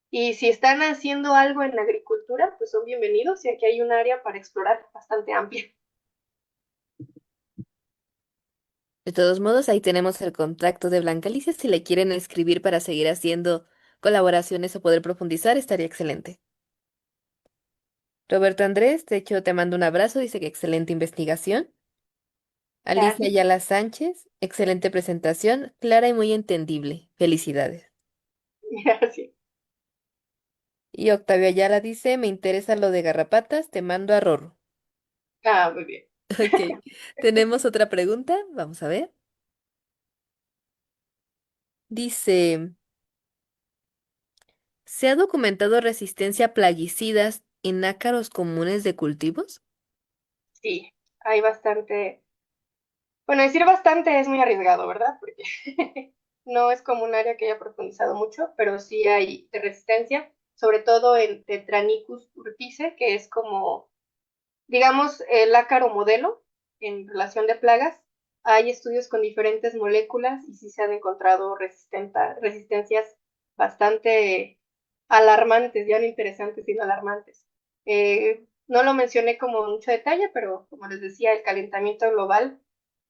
Y si están haciendo algo en la agricultura, pues son bienvenidos y aquí hay un área para explorar bastante amplia. De todos modos, ahí tenemos el contacto de Blanca Alicia. Si le quieren escribir para seguir haciendo colaboraciones o poder profundizar, estaría excelente. Roberto Andrés, de hecho, te mando un abrazo, dice que excelente investigación. Alicia Gracias. Ayala Sánchez, excelente presentación, clara y muy entendible. Felicidades. Gracias. Y Octavio Ayala dice, me interesa lo de garrapatas, te mando a Rorro. Ah, muy bien. Ok, tenemos otra pregunta, vamos a ver. Dice, ¿se ha documentado resistencia a plaguicidas en ácaros comunes de cultivos? Sí, hay bastante. Bueno, decir bastante es muy arriesgado, ¿verdad? Porque no es como un área que haya profundizado mucho, pero sí hay de resistencia, sobre todo en Tetranicus urtice, que es como, digamos, el ácaro modelo en relación de plagas. Hay estudios con diferentes moléculas y sí se han encontrado resistencias bastante alarmantes, ya no interesantes, sino alarmantes. No lo mencioné como mucho detalle, pero como les decía, el calentamiento global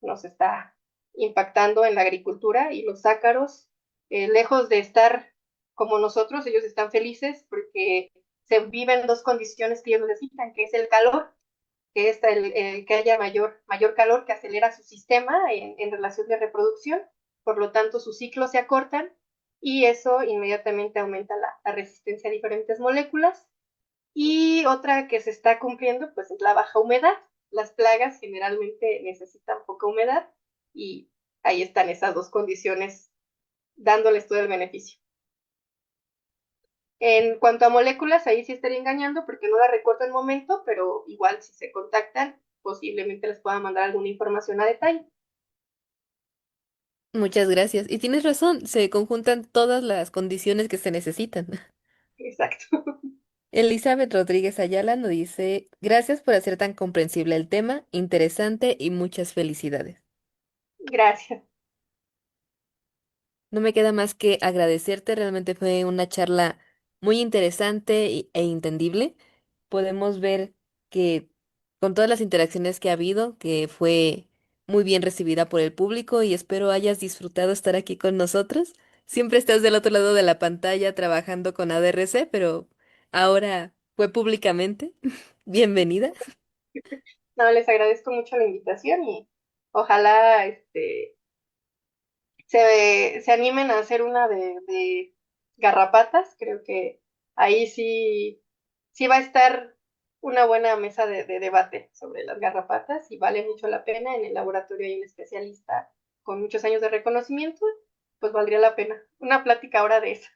nos está impactando en la agricultura y los ácaros, lejos de estar como nosotros, ellos están felices porque se viven dos condiciones que ellos necesitan, que es el calor, que es que haya mayor calor que acelera su sistema en relación de reproducción, por lo tanto sus ciclos se acortan y eso inmediatamente aumenta la resistencia a diferentes moléculas. Y otra que se está cumpliendo, pues es la baja humedad. Las plagas generalmente necesitan poca humedad y ahí están esas dos condiciones dándoles todo el beneficio. En cuanto a moléculas, ahí sí estaría engañando porque no la recuerdo en el momento, pero igual si se contactan, posiblemente les pueda mandar alguna información a detalle. Muchas gracias. Y tienes razón, se conjuntan todas las condiciones que se necesitan. Exacto. Elizabeth Rodríguez Ayala nos dice, gracias por hacer tan comprensible el tema, interesante y muchas felicidades. Gracias. No me queda más que agradecerte, realmente fue una charla muy interesante e entendible. Podemos ver que con todas las interacciones que ha habido, que fue muy bien recibida por el público y espero hayas disfrutado estar aquí con nosotros. Siempre estás del otro lado de la pantalla trabajando con ADRC, pero ahora fue públicamente. Bienvenida. No, les agradezco mucho la invitación y ojalá se animen a hacer una de garrapatas. Creo que ahí sí va a estar una buena mesa de debate sobre las garrapatas y vale mucho la pena. En el laboratorio hay un especialista con muchos años de reconocimiento, pues valdría la pena. Una plática ahora de eso.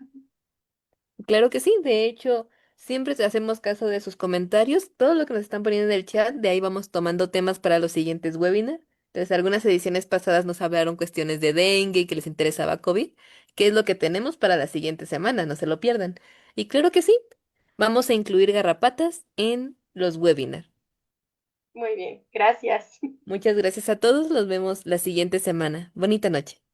Claro que sí, de hecho, siempre hacemos caso de sus comentarios, todo lo que nos están poniendo en el chat, de ahí vamos tomando temas para los siguientes webinars. Entonces, algunas ediciones pasadas nos hablaron cuestiones de dengue y que les interesaba COVID, qué es lo que tenemos para la siguiente semana, no se lo pierdan. Y claro que sí, vamos a incluir garrapatas en los webinars. Muy bien, gracias. Muchas gracias a todos, nos vemos la siguiente semana. Bonita noche.